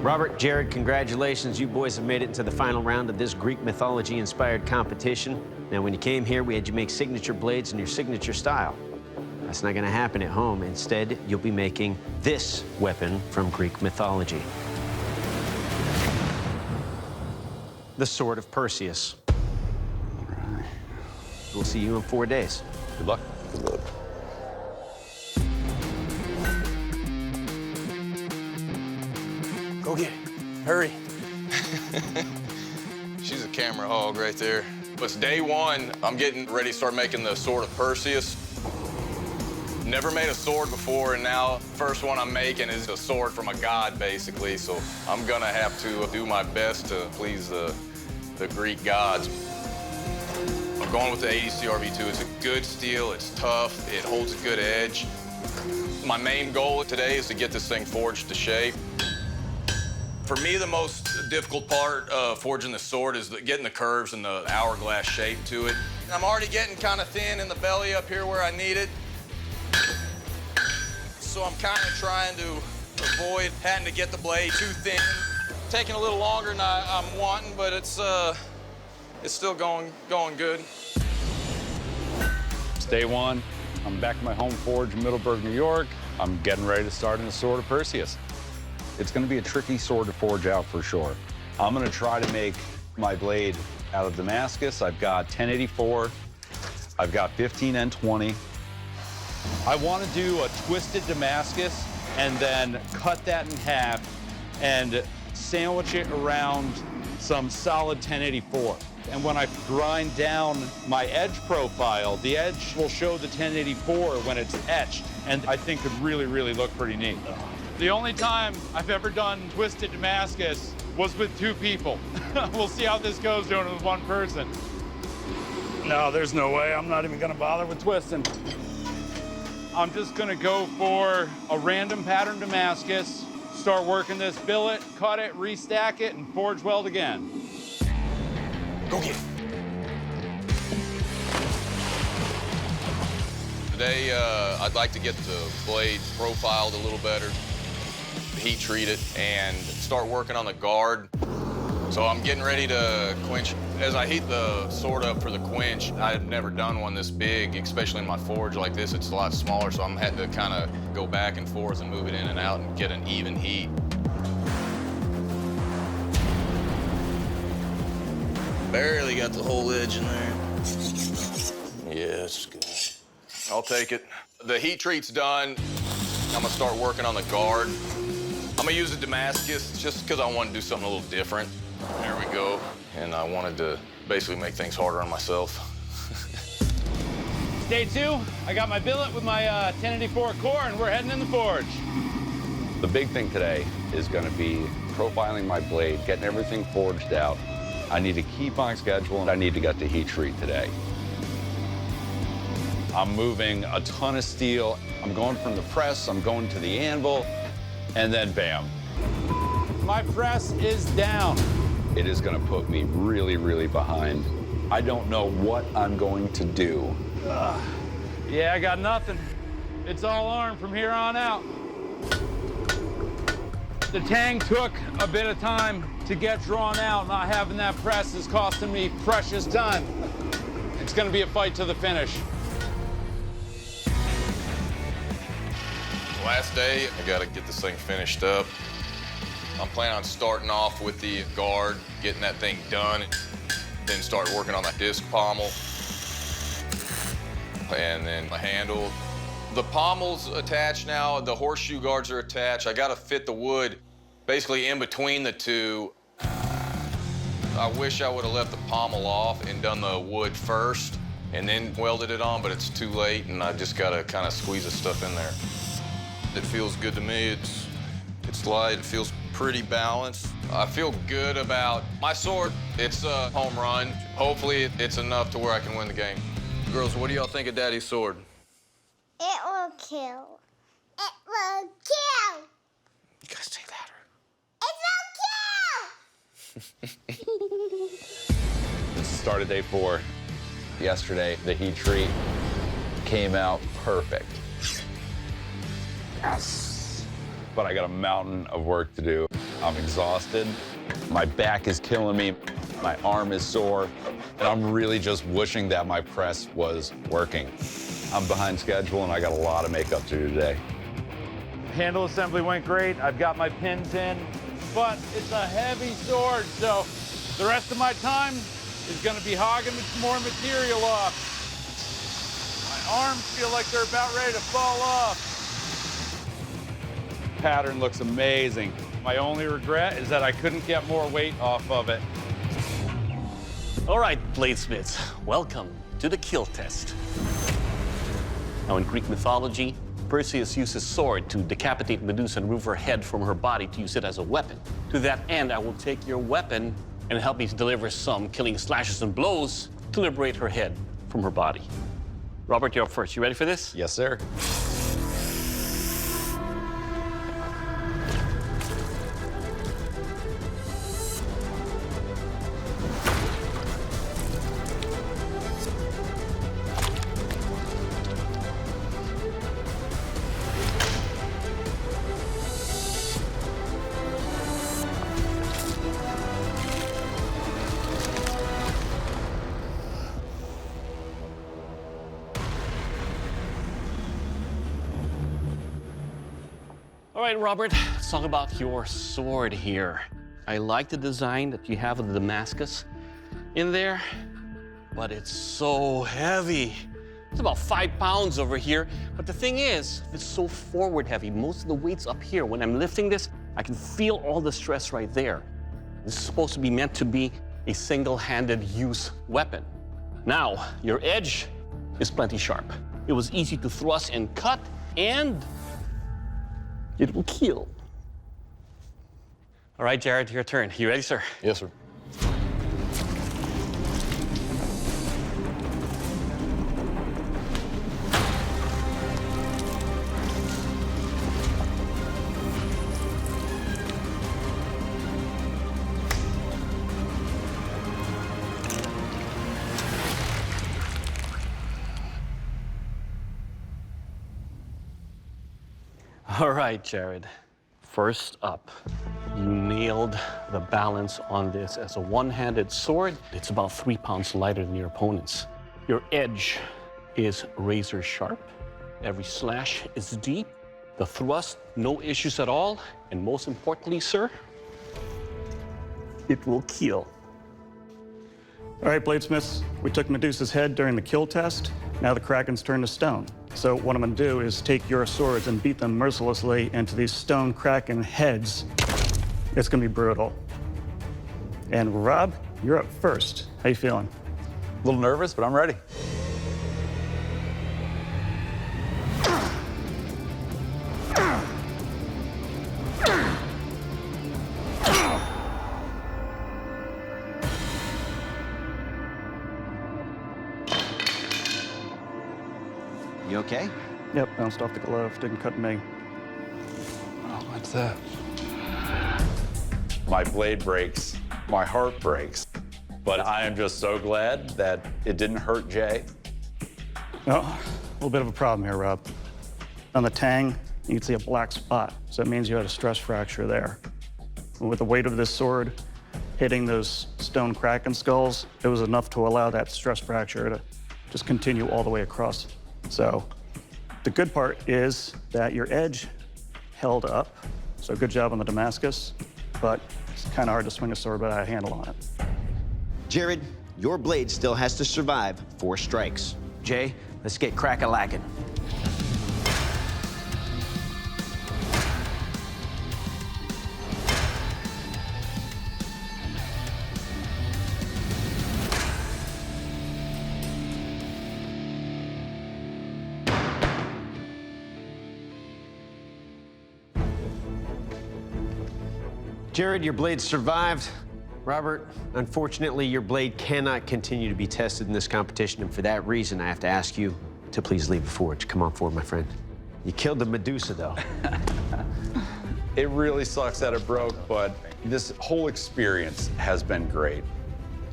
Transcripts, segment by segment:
Robert, Jared, congratulations. You boys have made it into the final round of this Greek mythology-inspired competition. Now, when you came here, we had you make signature blades in your signature style. That's not going to happen at home. Instead, you'll be making this weapon from Greek mythology. The Sword of Perseus. All right. We'll see you in 4 days. Good luck. Good luck. Go get it. Hurry. She's a camera hog right there. It's day one. I'm getting ready to start making the Sword of Perseus. Never made a sword before, and now first one I'm making is a sword from a god, basically. So I'm gonna have to do my best to please the Greek gods. I'm going with the 80 CRV2. It's a good steel, it's tough, it holds a good edge. My main goal today is to get this thing forged to shape. For me, the most difficult part of forging the sword is getting the curves and the hourglass shape to it. I'm already getting kind of thin in the belly up here where I need it. So I'm kind of trying to avoid having to get the blade too thin. Taking a little longer than I'm wanting, but it's still going good. It's day one. I'm back at my home forge in Middleburg, New York. I'm getting ready to start in the Sword of Perseus. It's going to be a tricky sword to forge out for sure. I'm going to try to make my blade out of Damascus. I've got 1084. I've got 15N20. I want to do a twisted Damascus and then cut that in half and sandwich it around some solid 1084. And when I grind down my edge profile, the edge will show the 1084 when it's etched, and I think could really, really look pretty neat. The only time I've ever done twisted Damascus was with 2 people. We'll see how this goes doing it with 1 person. No, there's no way. I'm not even gonna bother with twisting. I'm just gonna go for a random pattern Damascus, start working this billet, cut it, restack it, and forge weld again. Go get it. Today, I'd like to get the blade profiled a little better, heat treat it, and start working on the guard. So I'm getting ready to quench. As I heat the sword up for the quench, I've never done one this big, especially in my forge like this. It's a lot smaller, so I'm having to kind of go back and forth and move it in and out and get an even heat. Barely got the whole edge in there. Yeah, that's good. I'll take it. The heat treat's done. I'm gonna start working on the guard. I'm gonna use the Damascus just because I want to do something a little different. There we go. And I wanted to basically make things harder on myself. Day 2, I got my billet with my 1084 core, and we're heading in the forge. The big thing today is gonna be profiling my blade, getting everything forged out. I need to keep on schedule, and I need to get the heat treat today. I'm moving a ton of steel. I'm going from the press, I'm going to the anvil, and then bam. My press is down. It is gonna put me really, really behind. I don't know what I'm going to do. Yeah, I got nothing. It's all arm from here on out. The tang took a bit of time to get drawn out. Not having that press is costing me precious time. It's gonna be a fight to the finish. Last day, I gotta get this thing finished up. I'm planning on starting off with the guard, getting that thing done, then start working on that disc pommel, and then the handle. The pommel's attached now, the horseshoe guards are attached. I gotta fit the wood basically in between the two. I wish I would have left the pommel off and done the wood first and then welded it on, but it's too late, and I just gotta kind of squeeze the stuff in there. It feels good to me. It's light, it feels pretty balanced. I feel good about my sword. It's a home run. Hopefully it's enough to where I can win the game. Girls, what do y'all think of Daddy's sword? It will kill. It will kill. You guys say that. It will kill. This started day 4. Yesterday, the heat treat came out perfect. Yes. But I got a mountain of work to do. I'm exhausted. My back is killing me. My arm is sore. And I'm really just wishing that my press was working. I'm behind schedule, and I got a lot of makeup to do today. Handle assembly went great. I've got my pins in, but it's a heavy sword, so the rest of my time is gonna be hogging more material off. My arms feel like they're about ready to fall off. Pattern looks amazing. My only regret is that I couldn't get more weight off of it. All right, bladesmiths, welcome to the kill test. Now, in Greek mythology, Perseus used his sword to decapitate Medusa and remove her head from her body to use it as a weapon. To that end, I will take your weapon and help me to deliver some killing slashes and blows to liberate her head from her body. Robert, you're up first. You ready for this? Yes, sir. All right, Robert, let's talk about your sword here. I like the design that you have of the Damascus in there, but it's so heavy. It's about 5 pounds over here, but the thing is, it's so forward heavy. Most of the weight's up here. When I'm lifting this, I can feel all the stress right there. This is supposed to be meant to be a single-handed use weapon. Now, your edge is plenty sharp. It was easy to thrust and cut, and it will kill. All right, Jared, your turn. You ready, sir? Yes, sir. All right, Jared. First up, you nailed the balance on this. As a one-handed sword, it's about 3 pounds lighter than your opponent's. Your edge is razor sharp. Every slash is deep. The thrust, no issues at all. And most importantly, sir, it will kill. All right, bladesmiths, we took Medusa's head during the kill test. Now the Kraken's turned to stone. So what I'm gonna do is take your swords and beat them mercilessly into these stone Kraken heads. It's gonna be brutal. And Rob, you're up first. How you feeling? A little nervous, but I'm ready. You okay? Yep, bounced off the glove, didn't cut me. Oh, what's that? My blade breaks, my heart breaks, but I am just so glad that it didn't hurt Jay. Oh, a little bit of a problem here, Rob. On the tang, you can see a black spot, so that means you had a stress fracture there. And with the weight of this sword hitting those stone Kraken skulls, it was enough to allow that stress fracture to just continue all the way across. So the good part is that your edge held up, so good job on the Damascus, but it's kind of hard to swing a sword without a handle on it. Jared, your blade still has to survive 4 strikes. Jay, let's get crack-a-lackin'. Jared, your blade survived. Robert, unfortunately, your blade cannot continue to be tested in this competition, and for that reason, I have to ask you to please leave the forge. Come on forward, my friend. You killed the Medusa, though. It really sucks that it broke, but this whole experience has been great.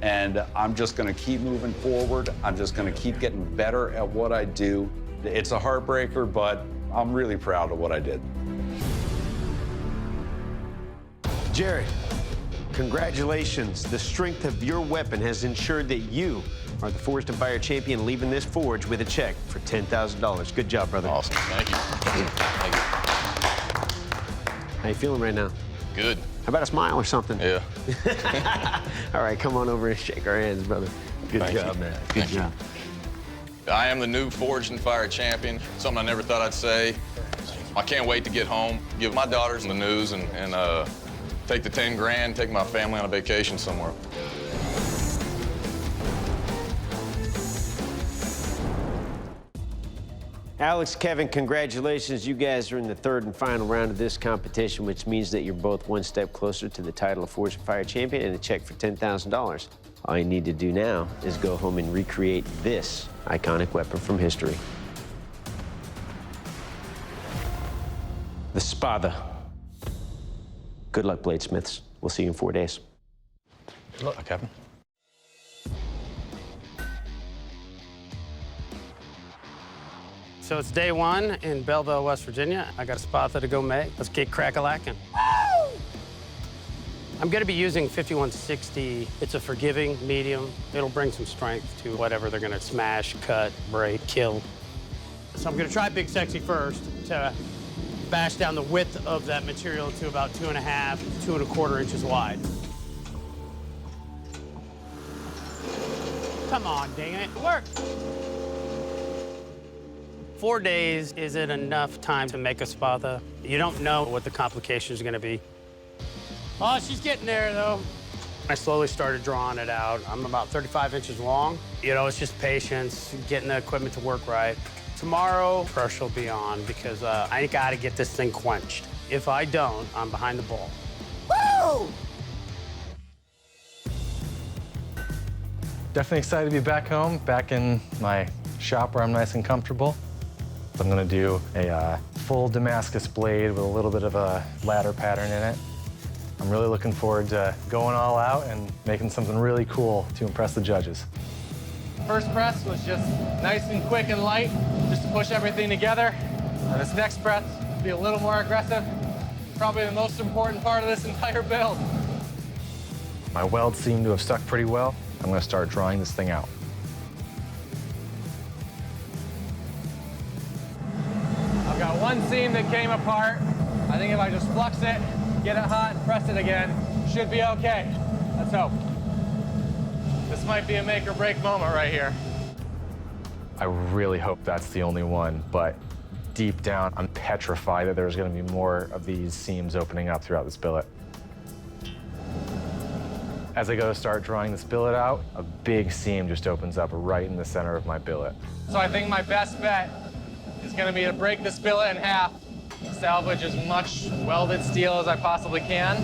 And I'm just gonna keep moving forward. I'm just gonna keep getting better at what I do. It's a heartbreaker, but I'm really proud of what I did. Jared, congratulations. The strength of your weapon has ensured that you are the Forged and Fire champion, leaving this forge with a check for $10,000. Good job, brother. Awesome. Thank you. Thank you. How you feeling right now? Good. How about a smile or something? Yeah. All right, come on over and shake our hands, brother. Good Thank job, you. man. Good Thank you. job. I am the new Forged and Fire champion. Something I never thought I'd say. I can't wait to get home, give my daughters the news, and take the 10 grand, take my family on a vacation somewhere. Alex, Kevin, congratulations. You guys are in the third and final round of this competition, which means that you're both one step closer to the title of Forged and Fire champion and a check for $10,000. All you need to do now is go home and recreate this iconic weapon from history. The Spatha. Good luck, bladesmiths. We'll see you in 4 days. Good luck, Kevin. So it's day one in Belleville, West Virginia. I got a Spatha to go make. Let's get crack-a-lackin'. I'm gonna be using 5160. It's a forgiving medium. It'll bring some strength to whatever they're gonna smash, cut, break, kill. So I'm gonna try Big Sexy first to bash down the width of that material to about 2.5, 2.25 inches wide. Come on, dang it, work. 4 days isn't enough time to make a Spatha. You don't know what the complications are gonna be. Oh, she's getting there, though. I slowly started drawing it out. I'm about 35 inches long. You know, it's just patience, getting the equipment to work right. Tomorrow, pressure will be on because I gotta get this thing quenched. If I don't, I'm behind the ball. Woo! Definitely excited to be back home, back in my shop where I'm nice and comfortable. I'm gonna do a full Damascus blade with a little bit of a ladder pattern in it. I'm really looking forward to going all out and making something really cool to impress the judges. First press was just nice and quick and light, just to push everything together. And this next press will be a little more aggressive. Probably the most important part of this entire build. My welds seem to have stuck pretty well. I'm gonna start drawing this thing out. I've got one seam that came apart. I think if I just flux it, get it hot, and press it again, should be okay. Let's hope. This might be a make or break moment right here. I really hope that's the only one, but deep down, I'm petrified that there's gonna be more of these seams opening up throughout this billet. As I go to start drawing this billet out, a big seam just opens up right in the center of my billet. So I think my best bet is gonna be to break this billet in half, salvage as much welded steel as I possibly can,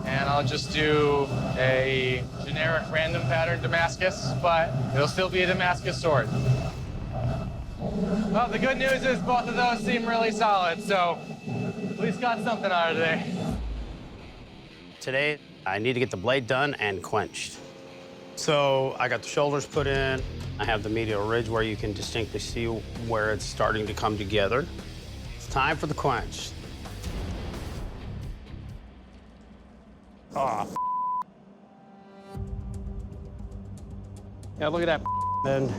and I'll just do a generic random pattern Damascus, but it'll still be a Damascus sword. Well, the good news is both of those seem really solid, so at least got something out of today. Today, I need to get the blade done and quenched. So I got the shoulders put in. I have the medial ridge where you can distinctly see where it's starting to come together. It's time for the quench. Oh, yeah, look at that bend.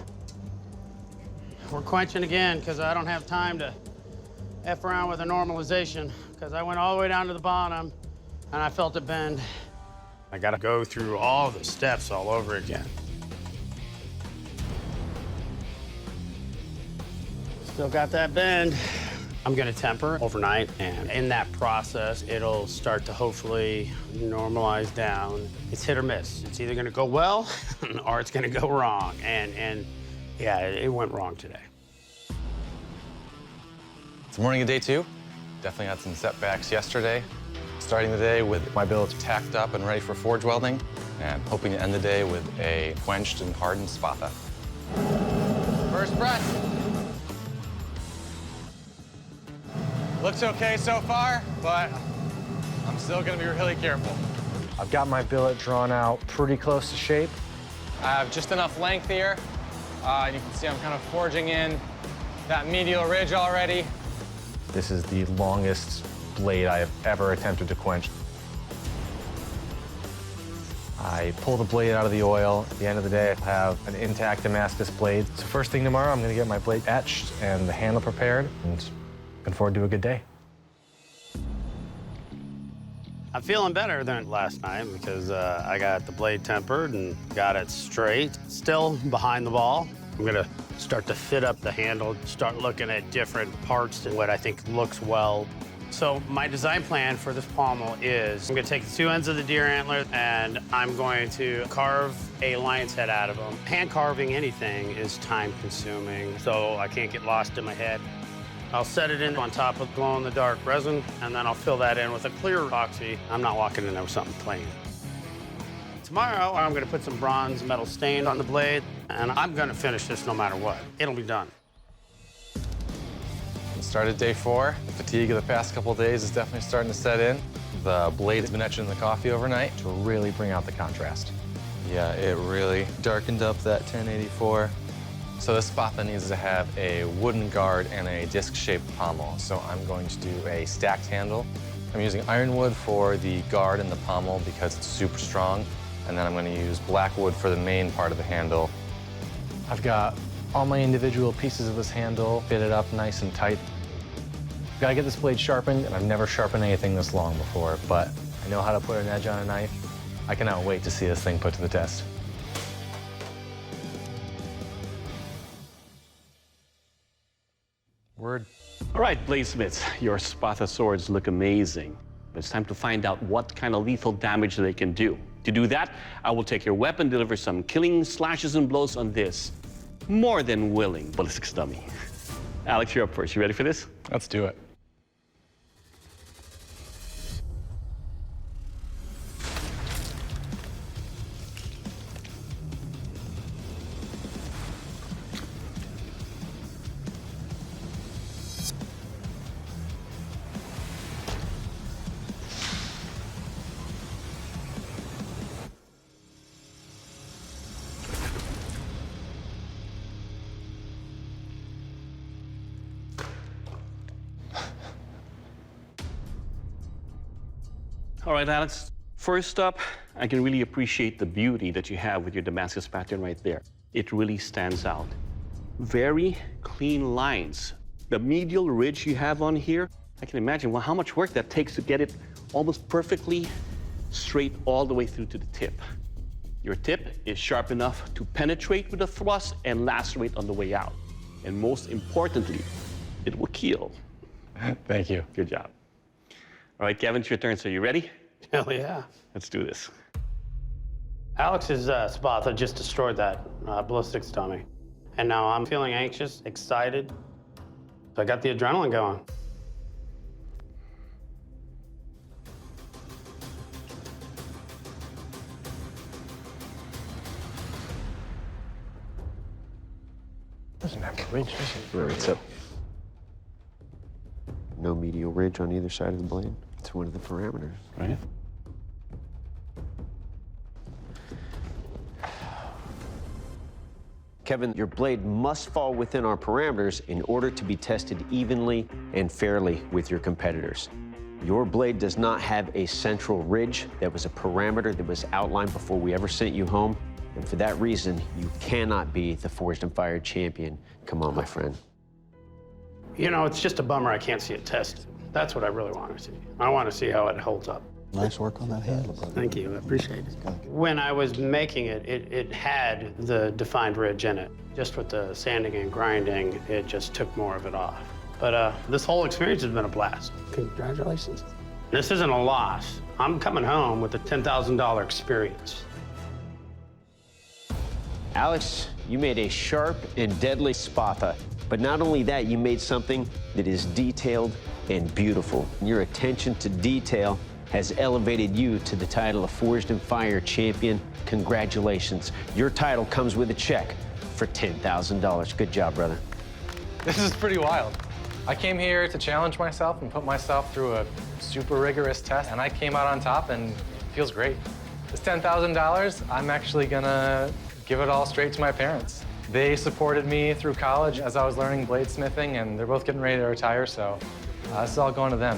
We're quenching again because I don't have time to F around with a normalization because I went all the way down to the bottom and I felt it bend. I gotta go through all the steps all over again. Still got that bend. I'm gonna temper overnight, and in that process, it'll start to hopefully normalize down. It's hit or miss. It's either gonna go well or it's gonna go wrong. And yeah, it went wrong today. It's the morning of day two. Definitely had some setbacks yesterday. Starting the day with my billet tacked up and ready for forge welding, and hoping to end the day with a quenched and hardened Spatha. First press. Looks okay so far, but I'm still gonna be really careful. I've got my billet drawn out pretty close to shape. I have just enough length here. And you can see I'm kind of forging in that medial ridge already. This is the longest blade I have ever attempted to quench. I pull the blade out of the oil. At the end of the day, I have an intact Damascus blade. So first thing tomorrow, I'm gonna get my blade etched and the handle prepared, and looking forward to a good day. I'm feeling better than last night because I got the blade tempered and got it straight. Still behind the ball. I'm gonna start to fit up the handle, start looking at different parts and what I think looks well. So my design plan for this pommel is I'm gonna take the two ends of the deer antler and I'm going to carve a lion's head out of them. Hand carving anything is time consuming, so I can't get lost in my head. I'll set it in on top of glow-in-the-dark resin, and then I'll fill that in with a clear epoxy. I'm not walking in there with something plain. Tomorrow, I'm gonna put some bronze metal stain on the blade, and I'm gonna finish this no matter what. It'll be done. Started day 4. The fatigue of the past couple of days is definitely starting to set in. The blade has been etched in the coffee overnight to really bring out the contrast. Yeah, it really darkened up that 1084. So this Spatha needs to have a wooden guard and a disc-shaped pommel. So I'm going to do a stacked handle. I'm using ironwood for the guard and the pommel because it's super strong. And then I'm going to use black wood for the main part of the handle. I've got all my individual pieces of this handle fitted up nice and tight. I've got to get this blade sharpened, and I've never sharpened anything this long before, but I know how to put an edge on a knife. I cannot wait to see this thing put to the test. Word. All right, bladesmiths, your Spatha swords look amazing. But it's time to find out what kind of lethal damage they can do. To do that, I will take your weapon, deliver some killing slashes and blows on this more than willing ballistics dummy. Alex, you're up first. You ready for this? Let's do it. All right, Alex. First up, I can really appreciate the beauty that you have with your Damascus pattern right there. It really stands out. Very clean lines. The medial ridge you have on here, I can imagine how much work that takes to get it almost perfectly straight all the way through to the tip. Your tip is sharp enough to penetrate with a thrust and lacerate on the way out. And most importantly, it will kill. Thank you. Good job. All right, Kevin, it's your turn. So you ready? Hell yeah. Let's do this. Alex's Spatha just destroyed that ballistics dummy. And now I'm feeling anxious, excited. So I got the adrenaline going. Doesn't have a ridge, does it? Right, so no medial ridge on either side of the blade. It's one of the parameters. Right. Kevin, your blade must fall within our parameters in order to be tested evenly and fairly with your competitors. Your blade does not have a central ridge. That was a parameter that was outlined before we ever sent you home. And for that reason, you cannot be the Forged and Fired champion. Come on, my friend. You know, it's just a bummer I can't see it tested. That's what I really want to see. I want to see how it holds up. Nice work on that handle, brother. Thank you, I appreciate it. When I was making it, it had the defined ridge in it. Just with the sanding and grinding, it just took more of it off. But this whole experience has been a blast. Congratulations. This isn't a loss. I'm coming home with a $10,000 experience. Alex, you made a sharp and deadly Spatha. But not only that, you made something that is detailed and beautiful. Your attention to detail has elevated you to the title of Forged and Fired champion. Congratulations. Your title comes with a check for $10,000. Good job, brother. This is pretty wild. I came here to challenge myself and put myself through a super rigorous test, and I came out on top, and it feels great. This $10,000, I'm actually gonna give it all straight to my parents. They supported me through college as I was learning bladesmithing, and they're both getting ready to retire, so this is all going to them.